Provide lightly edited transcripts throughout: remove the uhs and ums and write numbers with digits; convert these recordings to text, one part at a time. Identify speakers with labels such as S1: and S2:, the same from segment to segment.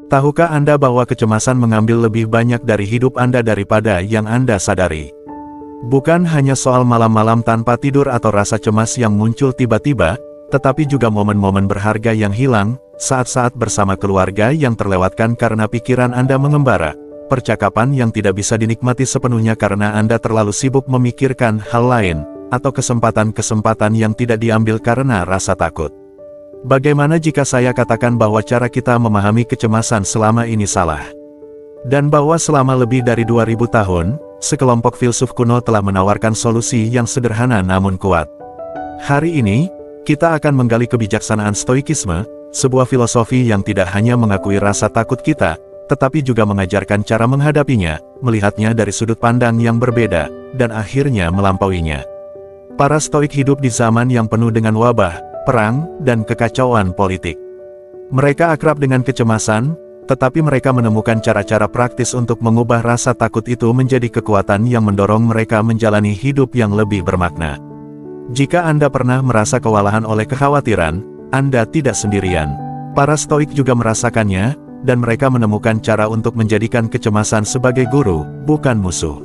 S1: Tahukah Anda bahwa kecemasan mengambil lebih banyak dari hidup Anda daripada yang Anda sadari? Bukan hanya soal malam-malam tanpa tidur atau rasa cemas yang muncul tiba-tiba, tetapi juga momen-momen berharga yang hilang, saat-saat bersama keluarga yang terlewatkan karena pikiran Anda mengembara, percakapan yang tidak bisa dinikmati sepenuhnya karena Anda terlalu sibuk memikirkan hal lain, atau kesempatan-kesempatan yang tidak diambil karena rasa takut. Bagaimana jika saya katakan bahwa cara kita memahami kecemasan selama ini salah? Dan bahwa selama lebih dari 2000 tahun, sekelompok filsuf kuno telah menawarkan solusi yang sederhana namun kuat. Hari ini, kita akan menggali kebijaksanaan Stoikisme, sebuah filosofi yang tidak hanya mengakui rasa takut kita, tetapi juga mengajarkan cara menghadapinya, melihatnya dari sudut pandang yang berbeda, dan akhirnya melampauinya. Para Stoik hidup di zaman yang penuh dengan wabah, perang, dan kekacauan politik. Mereka akrab dengan kecemasan, tetapi mereka menemukan cara-cara praktis untuk mengubah rasa takut itu menjadi kekuatan yang mendorong mereka menjalani hidup yang lebih bermakna. Jika Anda pernah merasa kewalahan oleh kekhawatiran, Anda tidak sendirian. Para Stoik juga merasakannya, dan mereka menemukan cara untuk menjadikan kecemasan sebagai guru, bukan musuh.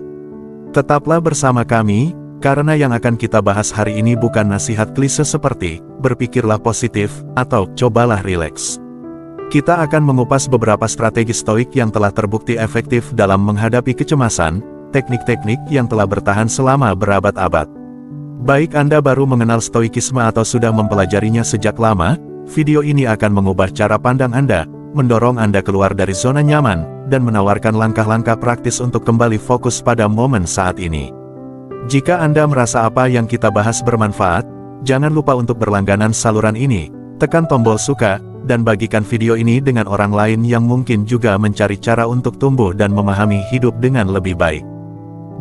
S1: Tetaplah bersama kami, karena yang akan kita bahas hari ini bukan nasihat klise seperti, berpikirlah positif, atau cobalah rileks. Kita akan mengupas beberapa strategi stoik yang telah terbukti efektif dalam menghadapi kecemasan, teknik-teknik yang telah bertahan selama berabad-abad. Baik Anda baru mengenal stoikisme atau sudah mempelajarinya sejak lama, video ini akan mengubah cara pandang Anda, mendorong Anda keluar dari zona nyaman, dan menawarkan langkah-langkah praktis untuk kembali fokus pada momen saat ini. Jika Anda merasa apa yang kita bahas bermanfaat, jangan lupa untuk berlangganan saluran ini, tekan tombol suka, dan bagikan video ini dengan orang lain yang mungkin juga mencari cara untuk tumbuh dan memahami hidup dengan lebih baik.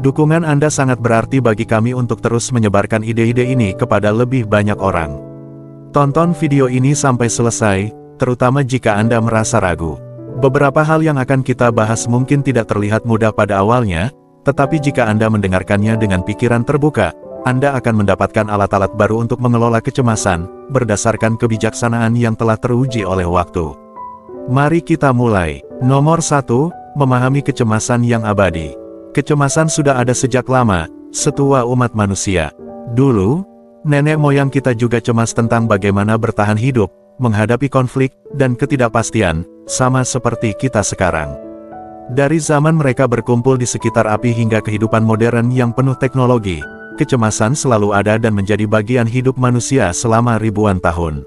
S1: Dukungan Anda sangat berarti bagi kami untuk terus menyebarkan ide-ide ini kepada lebih banyak orang. Tonton video ini sampai selesai, terutama jika Anda merasa ragu. Beberapa hal yang akan kita bahas mungkin tidak terlihat mudah pada awalnya, tetapi jika Anda mendengarkannya dengan pikiran terbuka, Anda akan mendapatkan alat-alat baru untuk mengelola kecemasan, berdasarkan kebijaksanaan yang telah teruji oleh waktu. Mari kita mulai. Nomor 1, memahami kecemasan yang abadi. Kecemasan sudah ada sejak lama, setua umat manusia. Dulu, nenek moyang kita juga cemas tentang bagaimana bertahan hidup, menghadapi konflik, dan ketidakpastian, sama seperti kita sekarang. Dari zaman mereka berkumpul di sekitar api hingga kehidupan modern yang penuh teknologi, kecemasan selalu ada dan menjadi bagian hidup manusia selama ribuan tahun.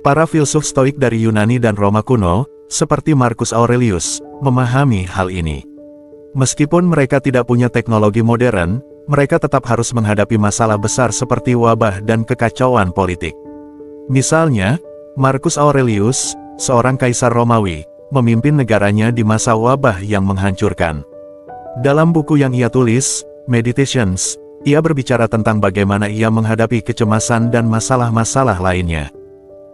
S1: Para filsuf stoik dari Yunani dan Roma kuno, seperti Marcus Aurelius, memahami hal ini. Meskipun mereka tidak punya teknologi modern, mereka tetap harus menghadapi masalah besar seperti wabah dan kekacauan politik. Misalnya, Marcus Aurelius, seorang kaisar Romawi, memimpin negaranya di masa wabah yang menghancurkan. Dalam buku yang ia tulis, Meditations, ia berbicara tentang bagaimana ia menghadapi kecemasan dan masalah-masalah lainnya.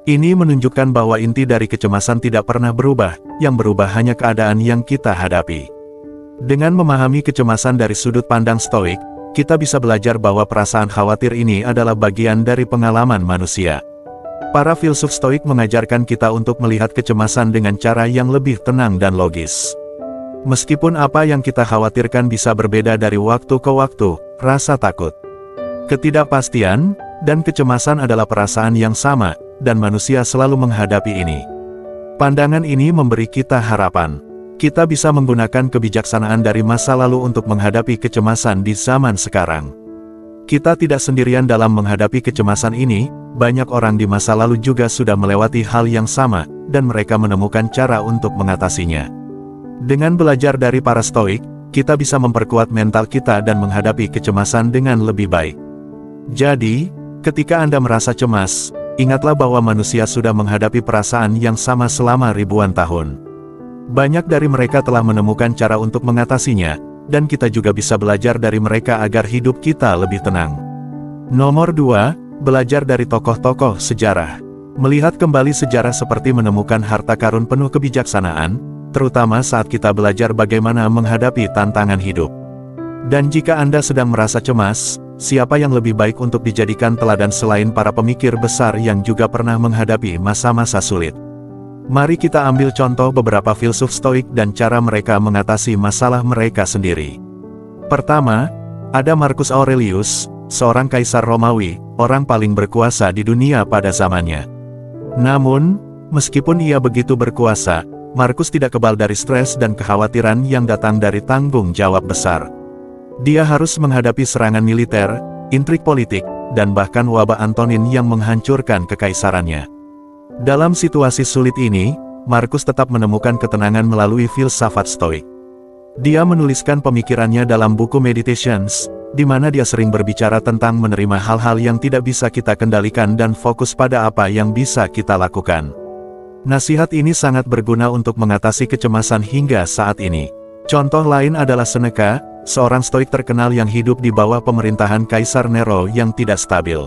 S1: Ini menunjukkan bahwa inti dari kecemasan tidak pernah berubah, yang berubah hanya keadaan yang kita hadapi. Dengan memahami kecemasan dari sudut pandang stoik, kita bisa belajar bahwa perasaan khawatir ini adalah bagian dari pengalaman manusia. Para filsuf stoik mengajarkan kita untuk melihat kecemasan dengan cara yang lebih tenang dan logis. Meskipun apa yang kita khawatirkan bisa berbeda dari waktu ke waktu, rasa takut, ketidakpastian, dan kecemasan adalah perasaan yang sama, dan manusia selalu menghadapi ini. Pandangan ini memberi kita harapan. Kita bisa menggunakan kebijaksanaan dari masa lalu untuk menghadapi kecemasan di zaman sekarang. Kita tidak sendirian dalam menghadapi kecemasan ini, banyak orang di masa lalu juga sudah melewati hal yang sama, dan mereka menemukan cara untuk mengatasinya. Dengan belajar dari para stoik, kita bisa memperkuat mental kita dan menghadapi kecemasan dengan lebih baik. Jadi, ketika Anda merasa cemas, ingatlah bahwa manusia sudah menghadapi perasaan yang sama selama ribuan tahun. Banyak dari mereka telah menemukan cara untuk mengatasinya, dan kita juga bisa belajar dari mereka agar hidup kita lebih tenang. Nomor 2, belajar dari tokoh-tokoh sejarah. Melihat kembali sejarah seperti menemukan harta karun penuh kebijaksanaan, terutama saat kita belajar bagaimana menghadapi tantangan hidup. Dan jika Anda sedang merasa cemas, siapa yang lebih baik untuk dijadikan teladan selain para pemikir besar yang juga pernah menghadapi masa-masa sulit? Mari kita ambil contoh beberapa filsuf Stoik dan cara mereka mengatasi masalah mereka sendiri. Pertama, ada Marcus Aurelius, seorang kaisar Romawi, orang paling berkuasa di dunia pada zamannya. Namun, meskipun ia begitu berkuasa, Marcus tidak kebal dari stres dan kekhawatiran yang datang dari tanggung jawab besar. Dia harus menghadapi serangan militer, intrik politik, dan bahkan wabah Antonin yang menghancurkan kekaisarannya. Dalam situasi sulit ini, Marcus tetap menemukan ketenangan melalui filsafat Stoik. Dia menuliskan pemikirannya dalam buku Meditations, di mana dia sering berbicara tentang menerima hal-hal yang tidak bisa kita kendalikan dan fokus pada apa yang bisa kita lakukan. Nasihat ini sangat berguna untuk mengatasi kecemasan hingga saat ini. Contoh lain adalah Seneca, seorang Stoik terkenal yang hidup di bawah pemerintahan Kaisar Nero yang tidak stabil.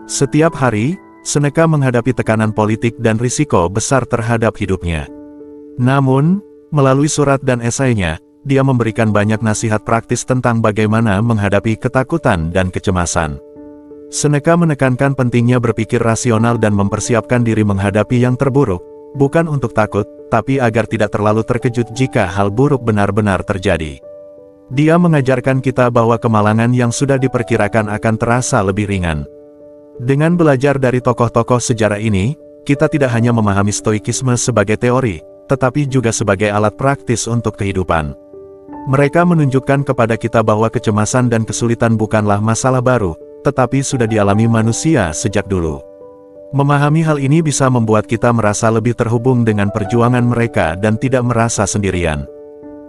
S1: Setiap hari, Seneca menghadapi tekanan politik dan risiko besar terhadap hidupnya. Namun, melalui surat dan esainya, dia memberikan banyak nasihat praktis tentang bagaimana menghadapi ketakutan dan kecemasan. Seneca menekankan pentingnya berpikir rasional dan mempersiapkan diri menghadapi yang terburuk, bukan untuk takut, tapi agar tidak terlalu terkejut jika hal buruk benar-benar terjadi. Dia mengajarkan kita bahwa kemalangan yang sudah diperkirakan akan terasa lebih ringan. Dengan belajar dari tokoh-tokoh sejarah ini, kita tidak hanya memahami Stoikisme sebagai teori, tetapi juga sebagai alat praktis untuk kehidupan. Mereka menunjukkan kepada kita bahwa kecemasan dan kesulitan bukanlah masalah baru, tetapi sudah dialami manusia sejak dulu. Memahami hal ini bisa membuat kita merasa lebih terhubung dengan perjuangan mereka dan tidak merasa sendirian.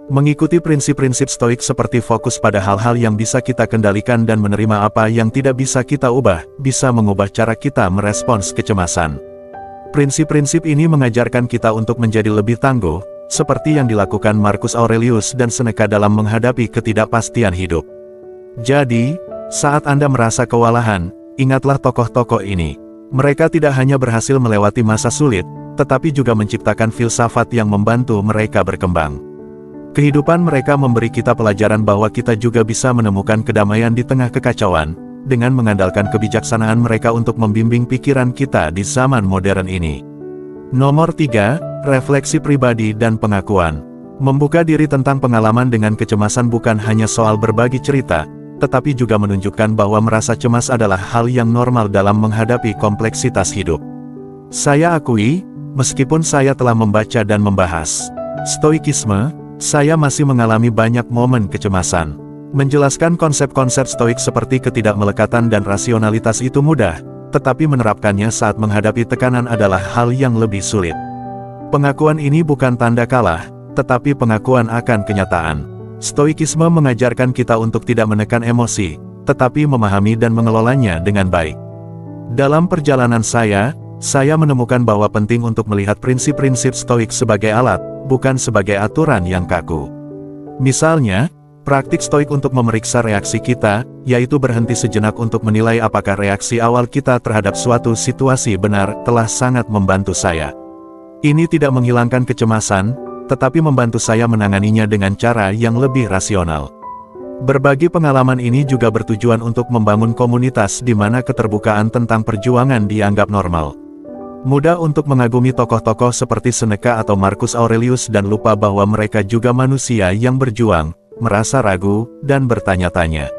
S1: Mengikuti prinsip-prinsip Stoik seperti fokus pada hal-hal yang bisa kita kendalikan dan menerima apa yang tidak bisa kita ubah, bisa mengubah cara kita merespons kecemasan. Prinsip-prinsip ini mengajarkan kita untuk menjadi lebih tangguh, seperti yang dilakukan Marcus Aurelius dan Seneca dalam menghadapi ketidakpastian hidup. Jadi, saat Anda merasa kewalahan, ingatlah tokoh-tokoh ini. Mereka tidak hanya berhasil melewati masa sulit, tetapi juga menciptakan filsafat yang membantu mereka berkembang. Kehidupan mereka memberi kita pelajaran bahwa kita juga bisa menemukan kedamaian di tengah kekacauan, dengan mengandalkan kebijaksanaan mereka untuk membimbing pikiran kita di zaman modern ini. Nomor 3, refleksi pribadi dan pengakuan. Membuka diri tentang pengalaman dengan kecemasan bukan hanya soal berbagi cerita, tetapi juga menunjukkan bahwa merasa cemas adalah hal yang normal dalam menghadapi kompleksitas hidup. Saya akui, meskipun saya telah membaca dan membahas Stoikisme, saya masih mengalami banyak momen kecemasan. Menjelaskan konsep-konsep Stoik seperti ketidakmelekatan dan rasionalitas itu mudah, tetapi menerapkannya saat menghadapi tekanan adalah hal yang lebih sulit. Pengakuan ini bukan tanda kalah, tetapi pengakuan akan kenyataan. Stoikisme mengajarkan kita untuk tidak menekan emosi, tetapi memahami dan mengelolanya dengan baik. Dalam perjalanan saya menemukan bahwa penting untuk melihat prinsip-prinsip Stoik sebagai alat, bukan sebagai aturan yang kaku. Misalnya, praktik Stoik untuk memeriksa reaksi kita, yaitu berhenti sejenak untuk menilai apakah reaksi awal kita terhadap suatu situasi benar, telah sangat membantu saya. Ini tidak menghilangkan kecemasan, tetapi membantu saya menanganinya dengan cara yang lebih rasional. Berbagi pengalaman ini juga bertujuan untuk membangun komunitas di mana keterbukaan tentang perjuangan dianggap normal. Mudah untuk mengagumi tokoh-tokoh seperti Seneca atau Marcus Aurelius dan lupa bahwa mereka juga manusia yang berjuang, merasa ragu, dan bertanya-tanya.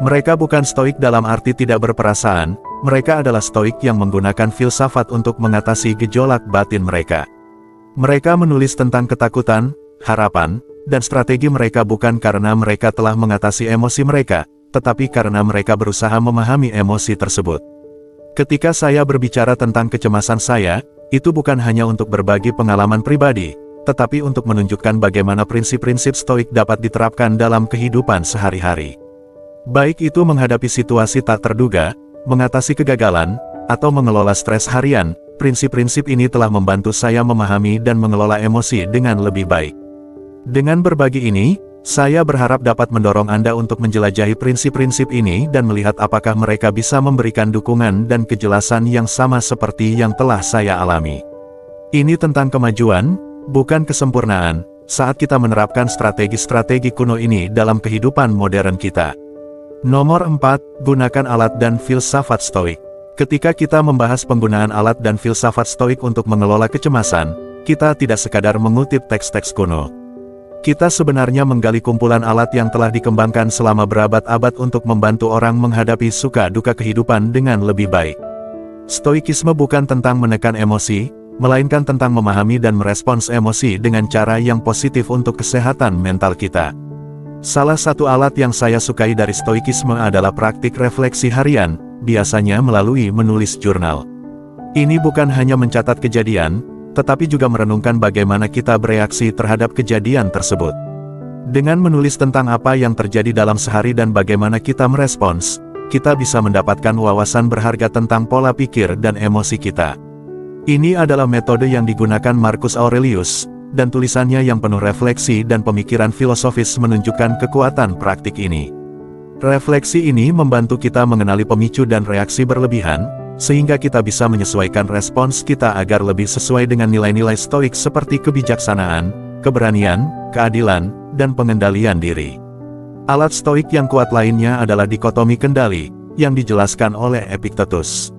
S1: Mereka bukan Stoik dalam arti tidak berperasaan, mereka adalah Stoik yang menggunakan filsafat untuk mengatasi gejolak batin mereka. Mereka menulis tentang ketakutan, harapan, dan strategi mereka bukan karena mereka telah mengatasi emosi mereka, tetapi karena mereka berusaha memahami emosi tersebut. Ketika saya berbicara tentang kecemasan saya, itu bukan hanya untuk berbagi pengalaman pribadi, tetapi untuk menunjukkan bagaimana prinsip-prinsip Stoik dapat diterapkan dalam kehidupan sehari-hari. Baik itu menghadapi situasi tak terduga, mengatasi kegagalan, atau mengelola stres harian, prinsip-prinsip ini telah membantu saya memahami dan mengelola emosi dengan lebih baik. Dengan berbagi ini, saya berharap dapat mendorong Anda untuk menjelajahi prinsip-prinsip ini dan melihat apakah mereka bisa memberikan dukungan dan kejelasan yang sama seperti yang telah saya alami. Ini tentang kemajuan, bukan kesempurnaan, saat kita menerapkan strategi-strategi kuno ini dalam kehidupan modern kita. Nomor 4, gunakan alat dan filsafat Stoik. Ketika kita membahas penggunaan alat dan filsafat stoik untuk mengelola kecemasan, kita tidak sekadar mengutip teks-teks kuno. Kita sebenarnya menggali kumpulan alat yang telah dikembangkan selama berabad-abad untuk membantu orang menghadapi suka duka kehidupan dengan lebih baik. Stoikisme bukan tentang menekan emosi, melainkan tentang memahami dan merespons emosi dengan cara yang positif untuk kesehatan mental kita. Salah satu alat yang saya sukai dari stoikisme adalah praktik refleksi harian, biasanya melalui menulis jurnal. Ini bukan hanya mencatat kejadian, tetapi juga merenungkan bagaimana kita bereaksi terhadap kejadian tersebut. Dengan menulis tentang apa yang terjadi dalam sehari dan bagaimana kita merespons, kita bisa mendapatkan wawasan berharga tentang pola pikir dan emosi kita. Ini adalah metode yang digunakan Marcus Aurelius, dan tulisannya yang penuh refleksi dan pemikiran filosofis menunjukkan kekuatan praktik ini. Refleksi ini membantu kita mengenali pemicu dan reaksi berlebihan, sehingga kita bisa menyesuaikan respons kita agar lebih sesuai dengan nilai-nilai stoik seperti kebijaksanaan, keberanian, keadilan, dan pengendalian diri. Alat stoik yang kuat lainnya adalah dikotomi kendali, yang dijelaskan oleh Epictetus.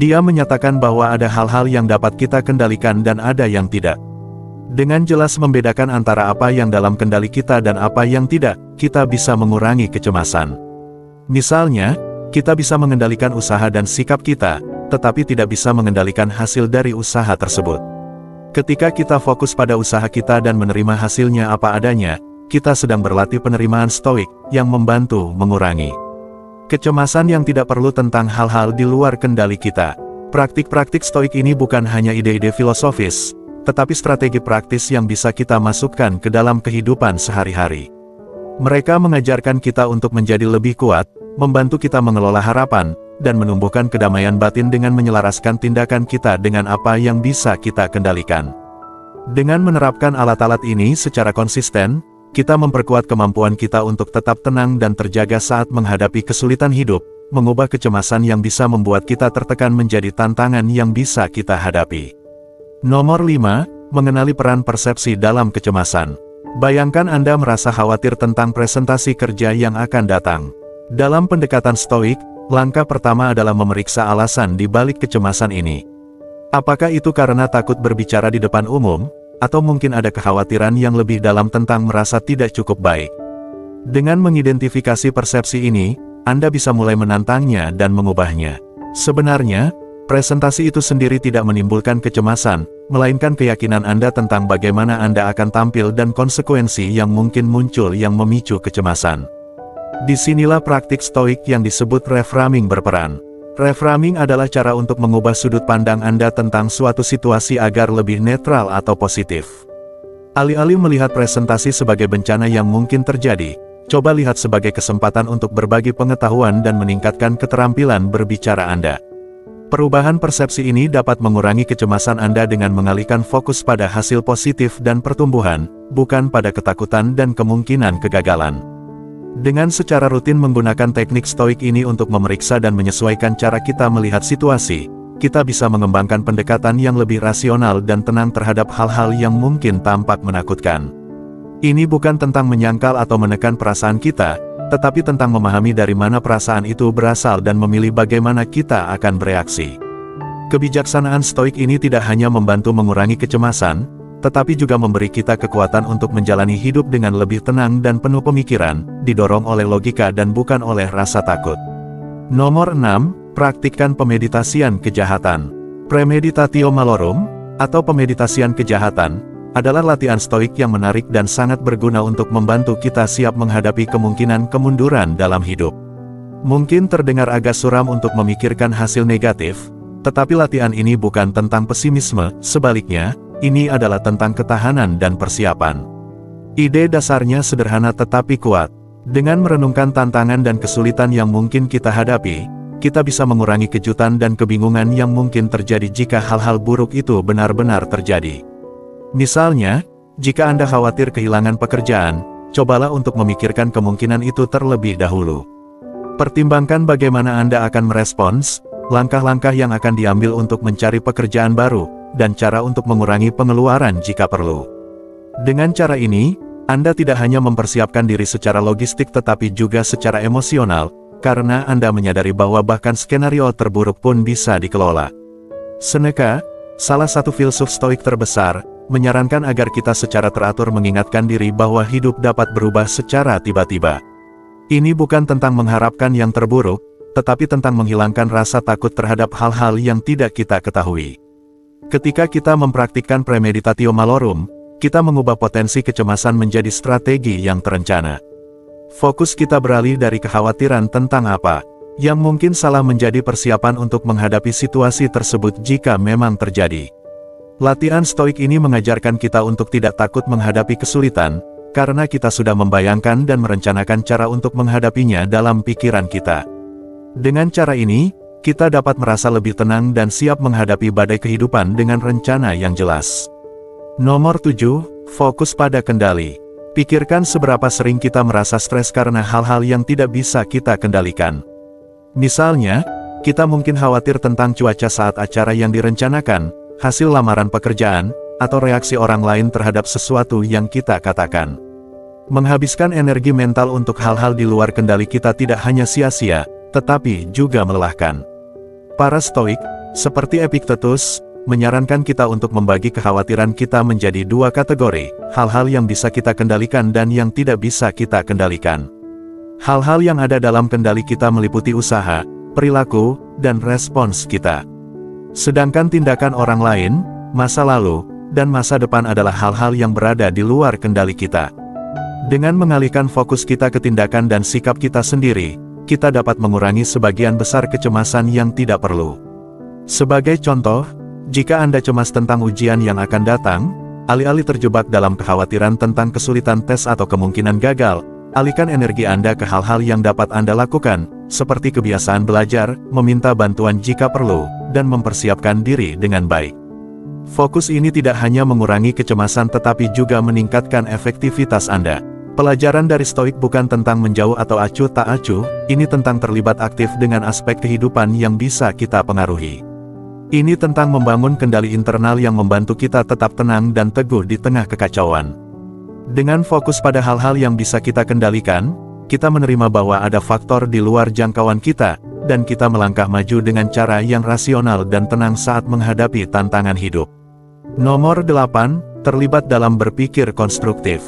S1: Dia menyatakan bahwa ada hal-hal yang dapat kita kendalikan dan ada yang tidak. Dengan jelas membedakan antara apa yang dalam kendali kita dan apa yang tidak, kita bisa mengurangi kecemasan. Misalnya, kita bisa mengendalikan usaha dan sikap kita, tetapi tidak bisa mengendalikan hasil dari usaha tersebut. Ketika kita fokus pada usaha kita dan menerima hasilnya apa adanya, kita sedang berlatih penerimaan stoik, yang membantu mengurangi kecemasan yang tidak perlu tentang hal-hal di luar kendali kita. Praktik-praktik stoik ini bukan hanya ide-ide filosofis, tetapi strategi praktis yang bisa kita masukkan ke dalam kehidupan sehari-hari. Mereka mengajarkan kita untuk menjadi lebih kuat, membantu kita mengelola harapan, dan menumbuhkan kedamaian batin dengan menyelaraskan tindakan kita dengan apa yang bisa kita kendalikan. Dengan menerapkan alat-alat ini secara konsisten, kita memperkuat kemampuan kita untuk tetap tenang dan terjaga saat menghadapi kesulitan hidup, mengubah kecemasan yang bisa membuat kita tertekan menjadi tantangan yang bisa kita hadapi. Nomor 5, mengenali peran persepsi dalam kecemasan. Bayangkan Anda merasa khawatir tentang presentasi kerja yang akan datang. Dalam pendekatan stoik, langkah pertama adalah memeriksa alasan di balik kecemasan ini. Apakah itu karena takut berbicara di depan umum, atau mungkin ada kekhawatiran yang lebih dalam tentang merasa tidak cukup baik? Dengan mengidentifikasi persepsi ini, Anda bisa mulai menantangnya dan mengubahnya. Sebenarnya, presentasi itu sendiri tidak menimbulkan kecemasan, melainkan keyakinan Anda tentang bagaimana Anda akan tampil dan konsekuensi yang mungkin muncul yang memicu kecemasan. Disinilah praktik stoik yang disebut reframing berperan. Reframing adalah cara untuk mengubah sudut pandang Anda tentang suatu situasi agar lebih netral atau positif. Alih-alih melihat presentasi sebagai bencana yang mungkin terjadi, coba lihat sebagai kesempatan untuk berbagi pengetahuan dan meningkatkan keterampilan berbicara Anda. Perubahan persepsi ini dapat mengurangi kecemasan Anda dengan mengalihkan fokus pada hasil positif dan pertumbuhan, bukan pada ketakutan dan kemungkinan kegagalan. Dengan secara rutin menggunakan teknik stoik ini untuk memeriksa dan menyesuaikan cara kita melihat situasi, kita bisa mengembangkan pendekatan yang lebih rasional dan tenang terhadap hal-hal yang mungkin tampak menakutkan. Ini bukan tentang menyangkal atau menekan perasaan kita, tetapi tentang memahami dari mana perasaan itu berasal dan memilih bagaimana kita akan bereaksi. Kebijaksanaan stoik ini tidak hanya membantu mengurangi kecemasan, tetapi juga memberi kita kekuatan untuk menjalani hidup dengan lebih tenang dan penuh pemikiran, didorong oleh logika dan bukan oleh rasa takut. Nomor 6, praktikkan pemeditasian kejahatan. Premeditatio malorum, atau pemeditasian kejahatan, adalah latihan stoik yang menarik dan sangat berguna untuk membantu kita siap menghadapi kemungkinan kemunduran dalam hidup. Mungkin terdengar agak suram untuk memikirkan hasil negatif, tetapi latihan ini bukan tentang pesimisme, sebaliknya, ini adalah tentang ketahanan dan persiapan. Ide dasarnya sederhana tetapi kuat. Dengan merenungkan tantangan dan kesulitan yang mungkin kita hadapi, kita bisa mengurangi kejutan dan kebingungan yang mungkin terjadi jika hal-hal buruk itu benar-benar terjadi. Misalnya, jika Anda khawatir kehilangan pekerjaan, cobalah untuk memikirkan kemungkinan itu terlebih dahulu. Pertimbangkan bagaimana Anda akan merespons, langkah-langkah yang akan diambil untuk mencari pekerjaan baru, dan cara untuk mengurangi pengeluaran jika perlu. Dengan cara ini, Anda tidak hanya mempersiapkan diri secara logistik tetapi juga secara emosional, karena Anda menyadari bahwa bahkan skenario terburuk pun bisa dikelola. Seneca, salah satu filsuf Stoik terbesar, menyarankan agar kita secara teratur mengingatkan diri bahwa hidup dapat berubah secara tiba-tiba. Ini bukan tentang mengharapkan yang terburuk, tetapi tentang menghilangkan rasa takut terhadap hal-hal yang tidak kita ketahui. Ketika kita mempraktikkan premeditatio malorum, kita mengubah potensi kecemasan menjadi strategi yang terencana. Fokus kita beralih dari kekhawatiran tentang apa yang mungkin salah menjadi persiapan untuk menghadapi situasi tersebut jika memang terjadi. Latihan Stoik ini mengajarkan kita untuk tidak takut menghadapi kesulitan, karena kita sudah membayangkan dan merencanakan cara untuk menghadapinya dalam pikiran kita. Dengan cara ini, kita dapat merasa lebih tenang dan siap menghadapi badai kehidupan dengan rencana yang jelas. Nomor 7, fokus pada kendali. Pikirkan seberapa sering kita merasa stres karena hal-hal yang tidak bisa kita kendalikan. Misalnya, kita mungkin khawatir tentang cuaca saat acara yang direncanakan, hasil lamaran pekerjaan, atau reaksi orang lain terhadap sesuatu yang kita katakan. Menghabiskan energi mental untuk hal-hal di luar kendali kita tidak hanya sia-sia, tetapi juga melelahkan. Para Stoik, seperti Epictetus, menyarankan kita untuk membagi kekhawatiran kita menjadi dua kategori, hal-hal yang bisa kita kendalikan dan yang tidak bisa kita kendalikan. Hal-hal yang ada dalam kendali kita meliputi usaha, perilaku, dan respons kita. Sedangkan tindakan orang lain, masa lalu, dan masa depan adalah hal-hal yang berada di luar kendali kita. Dengan mengalihkan fokus kita ke tindakan dan sikap kita sendiri, kita dapat mengurangi sebagian besar kecemasan yang tidak perlu. Sebagai contoh, jika Anda cemas tentang ujian yang akan datang, alih-alih terjebak dalam kekhawatiran tentang kesulitan tes atau kemungkinan gagal, alihkan energi Anda ke hal-hal yang dapat Anda lakukan, seperti kebiasaan belajar, meminta bantuan jika perlu, dan mempersiapkan diri dengan baik. Fokus ini tidak hanya mengurangi kecemasan tetapi juga meningkatkan efektivitas Anda. Pelajaran dari Stoik bukan tentang menjauh atau acuh tak acuh, ini tentang terlibat aktif dengan aspek kehidupan yang bisa kita pengaruhi. Ini tentang membangun kendali internal yang membantu kita tetap tenang dan teguh di tengah kekacauan. Dengan fokus pada hal-hal yang bisa kita kendalikan, kita menerima bahwa ada faktor di luar jangkauan kita, dan kita melangkah maju dengan cara yang rasional dan tenang saat menghadapi tantangan hidup. Nomor 8, terlibat dalam berpikir konstruktif.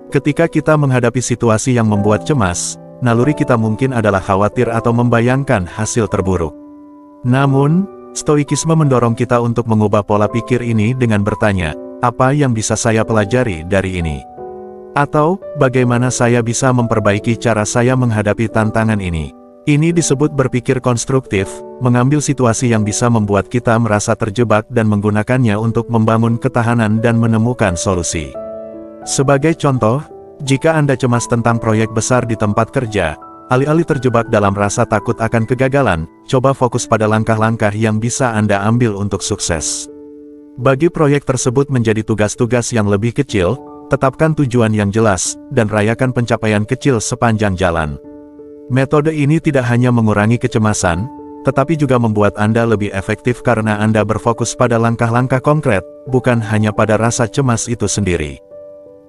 S1: Ketika kita menghadapi situasi yang membuat cemas, naluri kita mungkin adalah khawatir atau membayangkan hasil terburuk. Namun, Stoikisme mendorong kita untuk mengubah pola pikir ini dengan bertanya, apa yang bisa saya pelajari dari ini? Atau, bagaimana saya bisa memperbaiki cara saya menghadapi tantangan ini? Ini disebut berpikir konstruktif, mengambil situasi yang bisa membuat kita merasa terjebak dan menggunakannya untuk membangun ketahanan dan menemukan solusi. Sebagai contoh, jika Anda cemas tentang proyek besar di tempat kerja, alih-alih terjebak dalam rasa takut akan kegagalan, coba fokus pada langkah-langkah yang bisa Anda ambil untuk sukses. Bagi proyek tersebut menjadi tugas-tugas yang lebih kecil, tetapkan tujuan yang jelas, dan rayakan pencapaian kecil sepanjang jalan. Metode ini tidak hanya mengurangi kecemasan, tetapi juga membuat Anda lebih efektif karena Anda berfokus pada langkah-langkah konkret, bukan hanya pada rasa cemas itu sendiri.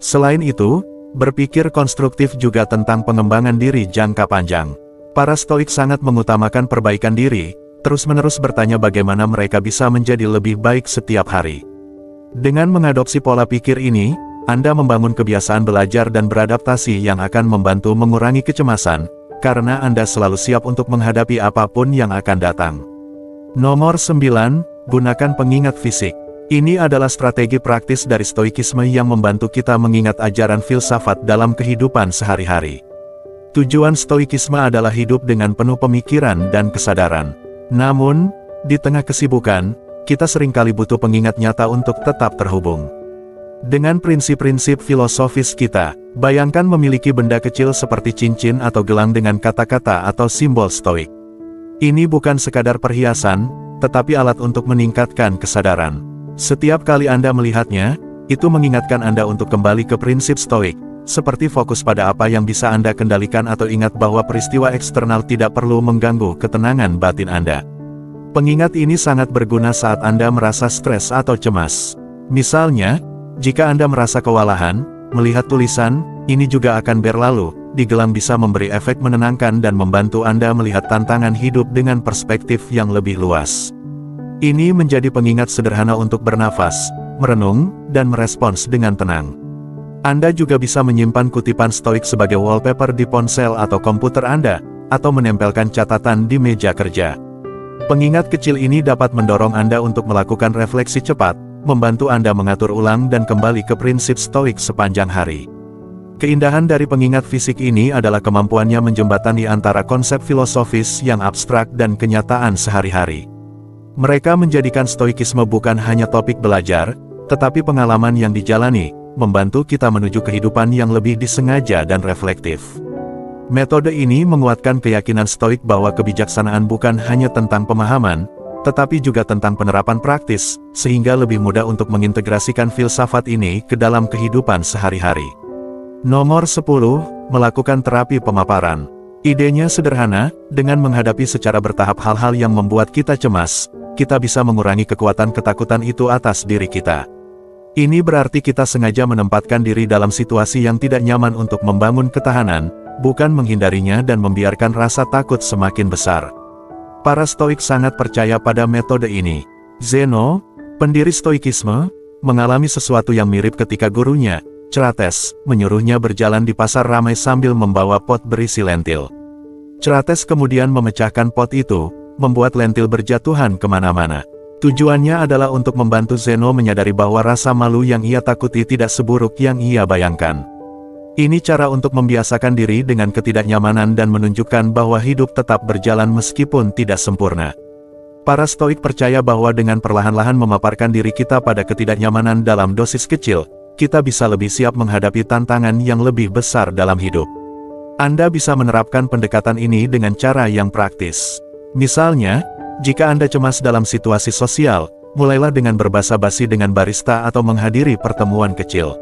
S1: Selain itu, berpikir konstruktif juga tentang pengembangan diri jangka panjang. Para Stoik sangat mengutamakan perbaikan diri, terus-menerus bertanya bagaimana mereka bisa menjadi lebih baik setiap hari. Dengan mengadopsi pola pikir ini, Anda membangun kebiasaan belajar dan beradaptasi yang akan membantu mengurangi kecemasan, karena Anda selalu siap untuk menghadapi apapun yang akan datang. Nomor 9, gunakan pengingat fisik. Ini adalah strategi praktis dari Stoikisme yang membantu kita mengingat ajaran filsafat dalam kehidupan sehari-hari. Tujuan Stoikisme adalah hidup dengan penuh pemikiran dan kesadaran. Namun, di tengah kesibukan, kita seringkali butuh pengingat nyata untuk tetap terhubung dengan prinsip-prinsip filosofis kita. Bayangkan memiliki benda kecil seperti cincin atau gelang dengan kata-kata atau simbol Stoik. Ini bukan sekadar perhiasan, tetapi alat untuk meningkatkan kesadaran. Setiap kali Anda melihatnya, itu mengingatkan Anda untuk kembali ke prinsip Stoik, seperti fokus pada apa yang bisa Anda kendalikan atau ingat bahwa peristiwa eksternal tidak perlu mengganggu ketenangan batin Anda. Pengingat ini sangat berguna saat Anda merasa stres atau cemas. Misalnya, jika Anda merasa kewalahan, melihat tulisan, "Ini juga akan berlalu," di gelang bisa memberi efek menenangkan dan membantu Anda melihat tantangan hidup dengan perspektif yang lebih luas. Ini menjadi pengingat sederhana untuk bernafas, merenung, dan merespons dengan tenang. Anda juga bisa menyimpan kutipan stoik sebagai wallpaper di ponsel atau komputer Anda, atau menempelkan catatan di meja kerja. Pengingat kecil ini dapat mendorong Anda untuk melakukan refleksi cepat, membantu Anda mengatur ulang dan kembali ke prinsip stoik sepanjang hari. Keindahan dari pengingat fisik ini adalah kemampuannya menjembatani antara konsep filosofis yang abstrak dan kenyataan sehari-hari. Mereka menjadikan stoikisme bukan hanya topik belajar, tetapi pengalaman yang dijalani, membantu kita menuju kehidupan yang lebih disengaja dan reflektif. Metode ini menguatkan keyakinan stoik bahwa kebijaksanaan bukan hanya tentang pemahaman, tetapi juga tentang penerapan praktis, sehingga lebih mudah untuk mengintegrasikan filsafat ini ke dalam kehidupan sehari-hari. Nomor 10, melakukan terapi pemaparan. Idenya sederhana, dengan menghadapi secara bertahap hal-hal yang membuat kita cemas, kita bisa mengurangi kekuatan ketakutan itu atas diri kita. Ini berarti kita sengaja menempatkan diri dalam situasi yang tidak nyaman untuk membangun ketahanan, bukan menghindarinya dan membiarkan rasa takut semakin besar. Para stoik sangat percaya pada metode ini. Zeno, pendiri stoikisme, mengalami sesuatu yang mirip ketika gurunya, Crates, menyuruhnya berjalan di pasar ramai sambil membawa pot berisi lentil. Crates kemudian memecahkan pot itu, membuat lentil berjatuhan kemana-mana. Tujuannya adalah untuk membantu Zeno menyadari bahwa rasa malu yang ia takuti tidak seburuk yang ia bayangkan. Ini cara untuk membiasakan diri dengan ketidaknyamanan dan menunjukkan bahwa hidup tetap berjalan meskipun tidak sempurna. Para stoik percaya bahwa dengan perlahan-lahan memaparkan diri kita pada ketidaknyamanan dalam dosis kecil, kita bisa lebih siap menghadapi tantangan yang lebih besar dalam hidup. Anda bisa menerapkan pendekatan ini dengan cara yang praktis. Misalnya, jika Anda cemas dalam situasi sosial, mulailah dengan berbasa-basi dengan barista atau menghadiri pertemuan kecil.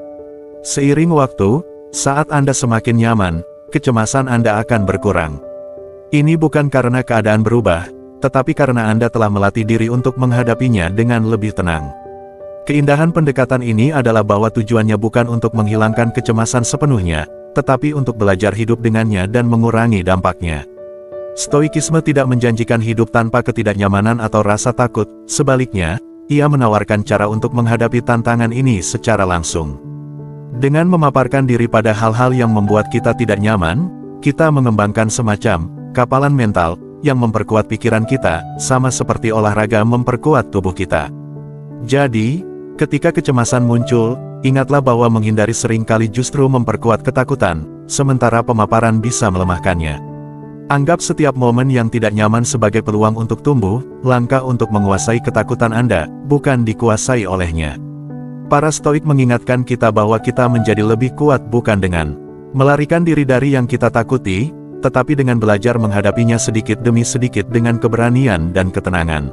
S1: Seiring waktu, saat Anda semakin nyaman, kecemasan Anda akan berkurang. Ini bukan karena keadaan berubah, tetapi karena Anda telah melatih diri untuk menghadapinya dengan lebih tenang. Keindahan pendekatan ini adalah bahwa tujuannya bukan untuk menghilangkan kecemasan sepenuhnya, tetapi untuk belajar hidup dengannya dan mengurangi dampaknya. Stoikisme tidak menjanjikan hidup tanpa ketidaknyamanan atau rasa takut, sebaliknya, ia menawarkan cara untuk menghadapi tantangan ini secara langsung. Dengan memaparkan diri pada hal-hal yang membuat kita tidak nyaman, kita mengembangkan semacam kapalan mental yang memperkuat pikiran kita, sama seperti olahraga memperkuat tubuh kita. Jadi, ketika kecemasan muncul, ingatlah bahwa menghindari seringkali justru memperkuat ketakutan, sementara pemaparan bisa melemahkannya. Anggap setiap momen yang tidak nyaman sebagai peluang untuk tumbuh, langkah untuk menguasai ketakutan Anda, bukan dikuasai olehnya. Para stoik mengingatkan kita bahwa kita menjadi lebih kuat bukan dengan melarikan diri dari yang kita takuti, tetapi dengan belajar menghadapinya sedikit demi sedikit dengan keberanian dan ketenangan.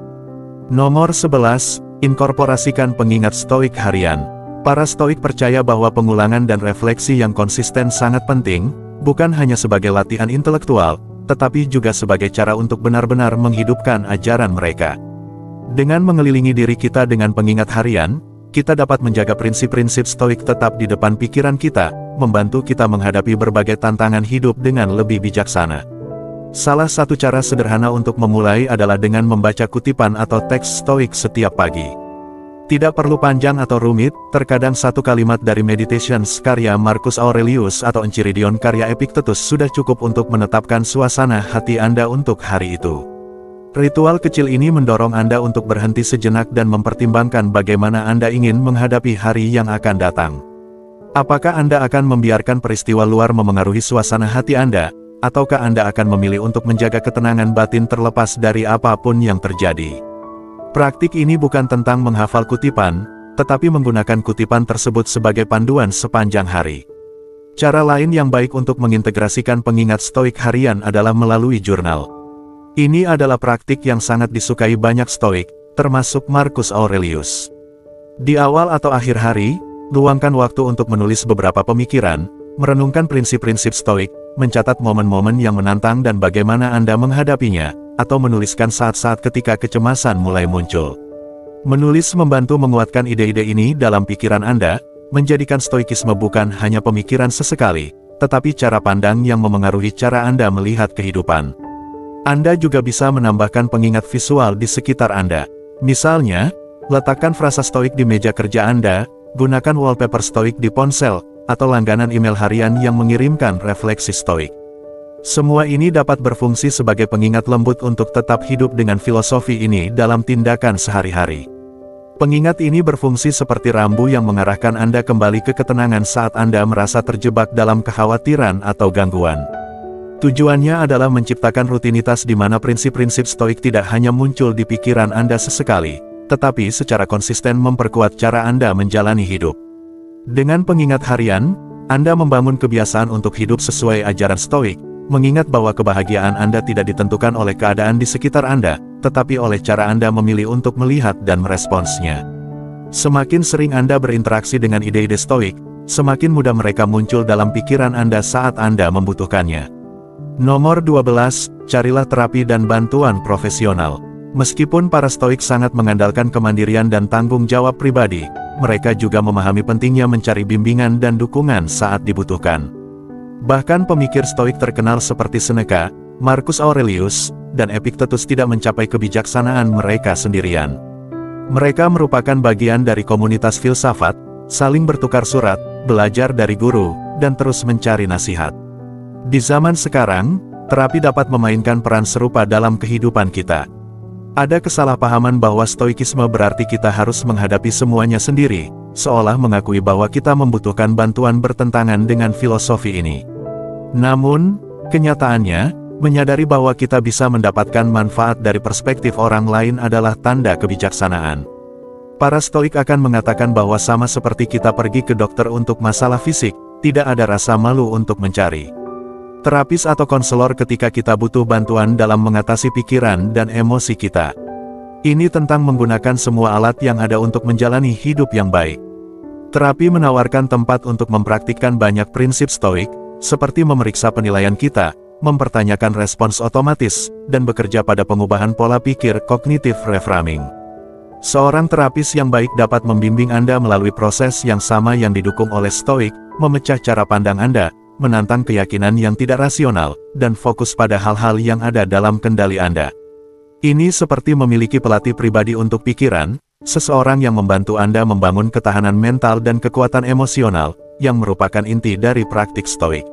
S1: Nomor 11, inkorporasikan pengingat stoik harian. Para stoik percaya bahwa pengulangan dan refleksi yang konsisten sangat penting, bukan hanya sebagai latihan intelektual, tetapi juga sebagai cara untuk benar-benar menghidupkan ajaran mereka. Dengan mengelilingi diri kita dengan pengingat harian, kita dapat menjaga prinsip-prinsip stoik tetap di depan pikiran kita, membantu kita menghadapi berbagai tantangan hidup dengan lebih bijaksana. Salah satu cara sederhana untuk memulai adalah dengan membaca kutipan atau teks stoik setiap pagi. Tidak perlu panjang atau rumit, terkadang satu kalimat dari Meditations karya Marcus Aurelius atau Enchiridion karya Epictetus sudah cukup untuk menetapkan suasana hati Anda untuk hari itu. Ritual kecil ini mendorong Anda untuk berhenti sejenak dan mempertimbangkan bagaimana Anda ingin menghadapi hari yang akan datang. Apakah Anda akan membiarkan peristiwa luar memengaruhi suasana hati Anda, ataukah Anda akan memilih untuk menjaga ketenangan batin terlepas dari apapun yang terjadi? Praktik ini bukan tentang menghafal kutipan, tetapi menggunakan kutipan tersebut sebagai panduan sepanjang hari. Cara lain yang baik untuk mengintegrasikan pengingat stoik harian adalah melalui jurnal. Ini adalah praktik yang sangat disukai banyak stoik, termasuk Marcus Aurelius. Di awal atau akhir hari, luangkan waktu untuk menulis beberapa pemikiran, merenungkan prinsip-prinsip stoik, mencatat momen-momen yang menantang dan bagaimana Anda menghadapinya, atau menuliskan saat-saat ketika kecemasan mulai muncul. Menulis membantu menguatkan ide-ide ini dalam pikiran Anda, menjadikan stoikisme bukan hanya pemikiran sesekali, tetapi cara pandang yang memengaruhi cara Anda melihat kehidupan. Anda juga bisa menambahkan pengingat visual di sekitar Anda. Misalnya, letakkan frasa stoik di meja kerja Anda, gunakan wallpaper stoik di ponsel, atau langganan email harian yang mengirimkan refleksi stoik. Semua ini dapat berfungsi sebagai pengingat lembut untuk tetap hidup dengan filosofi ini dalam tindakan sehari-hari. Pengingat ini berfungsi seperti rambu yang mengarahkan Anda kembali ke ketenangan saat Anda merasa terjebak dalam kekhawatiran atau gangguan. Tujuannya adalah menciptakan rutinitas di mana prinsip-prinsip stoik tidak hanya muncul di pikiran Anda sesekali, tetapi secara konsisten memperkuat cara Anda menjalani hidup. Dengan pengingat harian, Anda membangun kebiasaan untuk hidup sesuai ajaran stoik, mengingat bahwa kebahagiaan Anda tidak ditentukan oleh keadaan di sekitar Anda, tetapi oleh cara Anda memilih untuk melihat dan meresponsnya. Semakin sering Anda berinteraksi dengan ide-ide stoik, semakin mudah mereka muncul dalam pikiran Anda saat Anda membutuhkannya. Nomor 12, carilah terapi dan bantuan profesional. Meskipun para stoik sangat mengandalkan kemandirian dan tanggung jawab pribadi, mereka juga memahami pentingnya mencari bimbingan dan dukungan saat dibutuhkan. Bahkan pemikir stoik terkenal seperti Seneca, Marcus Aurelius, dan Epictetus tidak mencapai kebijaksanaan mereka sendirian. Mereka merupakan bagian dari komunitas filsafat, saling bertukar surat, belajar dari guru, dan terus mencari nasihat. Di zaman sekarang, terapi dapat memainkan peran serupa dalam kehidupan kita. Ada kesalahpahaman bahwa stoikisme berarti kita harus menghadapi semuanya sendiri, seolah mengakui bahwa kita membutuhkan bantuan bertentangan dengan filosofi ini. Namun, kenyataannya, menyadari bahwa kita bisa mendapatkan manfaat dari perspektif orang lain adalah tanda kebijaksanaan. Para stoik akan mengatakan bahwa sama seperti kita pergi ke dokter untuk masalah fisik, tidak ada rasa malu untuk mencari terapis atau konselor ketika kita butuh bantuan dalam mengatasi pikiran dan emosi kita. Ini tentang menggunakan semua alat yang ada untuk menjalani hidup yang baik. Terapi menawarkan tempat untuk mempraktikkan banyak prinsip stoik, seperti memeriksa penilaian kita, mempertanyakan respons otomatis, dan bekerja pada pengubahan pola pikir cognitive reframing. Seorang terapis yang baik dapat membimbing Anda melalui proses yang sama yang didukung oleh stoik, memecah cara pandang Anda, menantang keyakinan yang tidak rasional, dan fokus pada hal-hal yang ada dalam kendali Anda. Ini seperti memiliki pelatih pribadi untuk pikiran, seseorang yang membantu Anda membangun ketahanan mental dan kekuatan emosional, yang merupakan inti dari praktik stoik.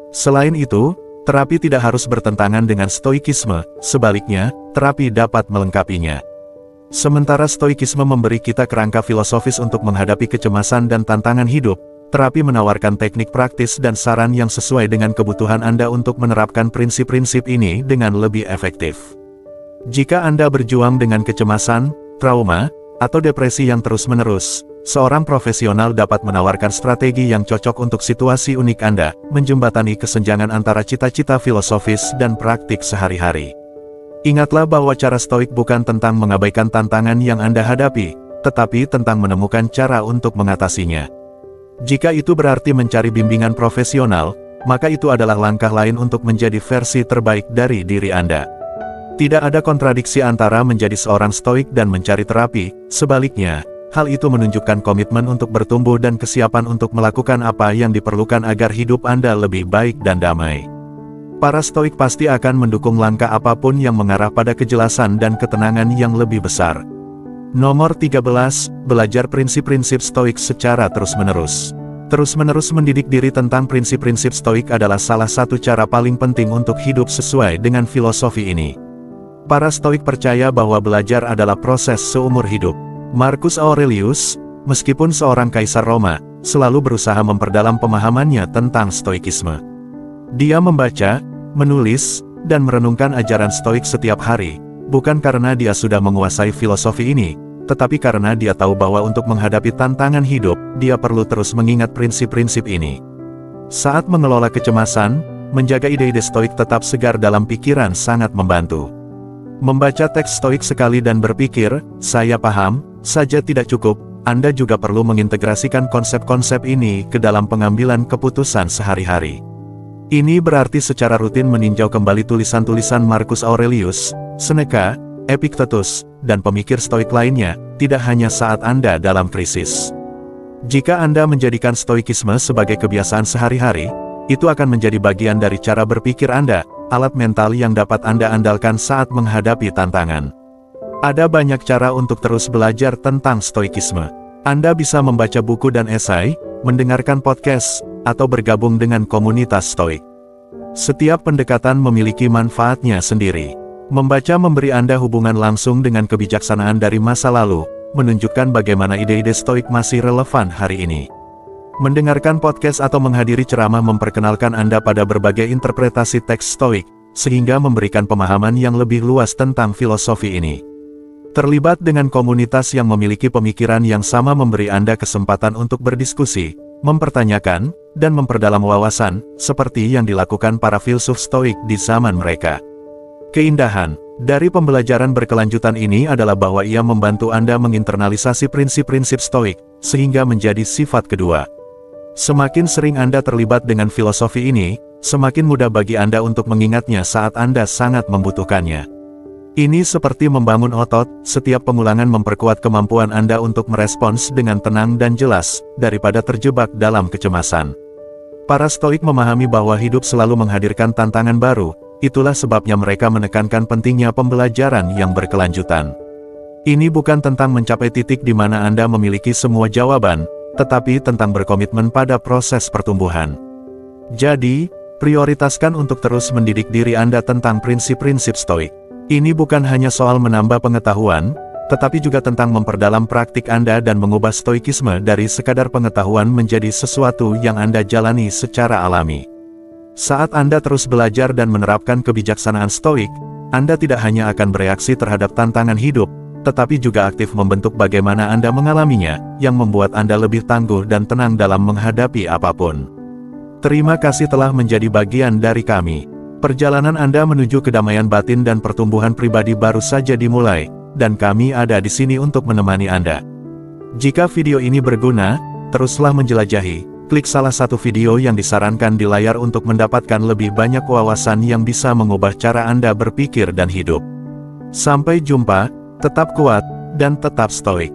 S1: Selain itu, terapi tidak harus bertentangan dengan stoikisme, sebaliknya, terapi dapat melengkapinya. Sementara stoikisme memberi kita kerangka filosofis untuk menghadapi kecemasan dan tantangan hidup, terapi menawarkan teknik praktis dan saran yang sesuai dengan kebutuhan Anda untuk menerapkan prinsip-prinsip ini dengan lebih efektif. Jika Anda berjuang dengan kecemasan, trauma, atau depresi yang terus-menerus, seorang profesional dapat menawarkan strategi yang cocok untuk situasi unik Anda, menjembatani kesenjangan antara cita-cita filosofis dan praktik sehari-hari. Ingatlah bahwa cara stoik bukan tentang mengabaikan tantangan yang Anda hadapi, tetapi tentang menemukan cara untuk mengatasinya. Jika itu berarti mencari bimbingan profesional, maka itu adalah langkah lain untuk menjadi versi terbaik dari diri Anda. Tidak ada kontradiksi antara menjadi seorang stoik dan mencari terapi, sebaliknya, hal itu menunjukkan komitmen untuk bertumbuh dan kesiapan untuk melakukan apa yang diperlukan agar hidup Anda lebih baik dan damai. Para stoik pasti akan mendukung langkah apapun yang mengarah pada kejelasan dan ketenangan yang lebih besar. Nomor 13, belajar prinsip-prinsip stoik secara terus-menerus. Terus-menerus mendidik diri tentang prinsip-prinsip stoik adalah salah satu cara paling penting untuk hidup sesuai dengan filosofi ini. Para stoik percaya bahwa belajar adalah proses seumur hidup. Marcus Aurelius, meskipun seorang kaisar Roma, selalu berusaha memperdalam pemahamannya tentang stoikisme. Dia membaca, menulis, dan merenungkan ajaran stoik setiap hari, bukan karena dia sudah menguasai filosofi ini, tetapi karena dia tahu bahwa untuk menghadapi tantangan hidup, dia perlu terus mengingat prinsip-prinsip ini. Saat mengelola kecemasan, menjaga ide-ide stoik tetap segar dalam pikiran sangat membantu. Membaca teks stoik sekali dan berpikir, saya paham, saja tidak cukup, Anda juga perlu mengintegrasikan konsep-konsep ini ke dalam pengambilan keputusan sehari-hari. Ini berarti secara rutin meninjau kembali tulisan-tulisan Marcus Aurelius, Seneca, Epictetus, dan pemikir stoik lainnya, tidak hanya saat Anda dalam krisis. Jika Anda menjadikan stoikisme sebagai kebiasaan sehari-hari, itu akan menjadi bagian dari cara berpikir Anda, alat mental yang dapat Anda andalkan saat menghadapi tantangan. Ada banyak cara untuk terus belajar tentang stoikisme. Anda bisa membaca buku dan esai, mendengarkan podcast, atau bergabung dengan komunitas stoik. Setiap pendekatan memiliki manfaatnya sendiri. Membaca memberi Anda hubungan langsung dengan kebijaksanaan dari masa lalu, menunjukkan bagaimana ide-ide stoik masih relevan hari ini. Mendengarkan podcast atau menghadiri ceramah memperkenalkan Anda pada berbagai interpretasi teks stoik, sehingga memberikan pemahaman yang lebih luas tentang filosofi ini. Terlibat dengan komunitas yang memiliki pemikiran yang sama memberi Anda kesempatan untuk berdiskusi, mempertanyakan, dan memperdalam wawasan, seperti yang dilakukan para filsuf stoik di zaman mereka. Keindahan dari pembelajaran berkelanjutan ini adalah bahwa ia membantu Anda menginternalisasi prinsip-prinsip stoik, sehingga menjadi sifat kedua. Semakin sering Anda terlibat dengan filosofi ini, semakin mudah bagi Anda untuk mengingatnya saat Anda sangat membutuhkannya. Ini seperti membangun otot, setiap pengulangan memperkuat kemampuan Anda untuk merespons dengan tenang dan jelas, daripada terjebak dalam kecemasan. Para stoik memahami bahwa hidup selalu menghadirkan tantangan baru, itulah sebabnya mereka menekankan pentingnya pembelajaran yang berkelanjutan. Ini bukan tentang mencapai titik di mana Anda memiliki semua jawaban, tetapi tentang berkomitmen pada proses pertumbuhan. Jadi, prioritaskan untuk terus mendidik diri Anda tentang prinsip-prinsip stoik. Ini bukan hanya soal menambah pengetahuan, tetapi juga tentang memperdalam praktik Anda dan mengubah stoikisme dari sekadar pengetahuan menjadi sesuatu yang Anda jalani secara alami. Saat Anda terus belajar dan menerapkan kebijaksanaan stoik, Anda tidak hanya akan bereaksi terhadap tantangan hidup, tetapi juga aktif membentuk bagaimana Anda mengalaminya, yang membuat Anda lebih tangguh dan tenang dalam menghadapi apapun. Terima kasih telah menjadi bagian dari kami. Perjalanan Anda menuju kedamaian batin dan pertumbuhan pribadi baru saja dimulai, dan kami ada di sini untuk menemani Anda. Jika video ini berguna, teruslah menjelajahi, klik salah satu video yang disarankan di layar untuk mendapatkan lebih banyak wawasan yang bisa mengubah cara Anda berpikir dan hidup. Sampai jumpa. Tetap kuat, dan tetap stoik.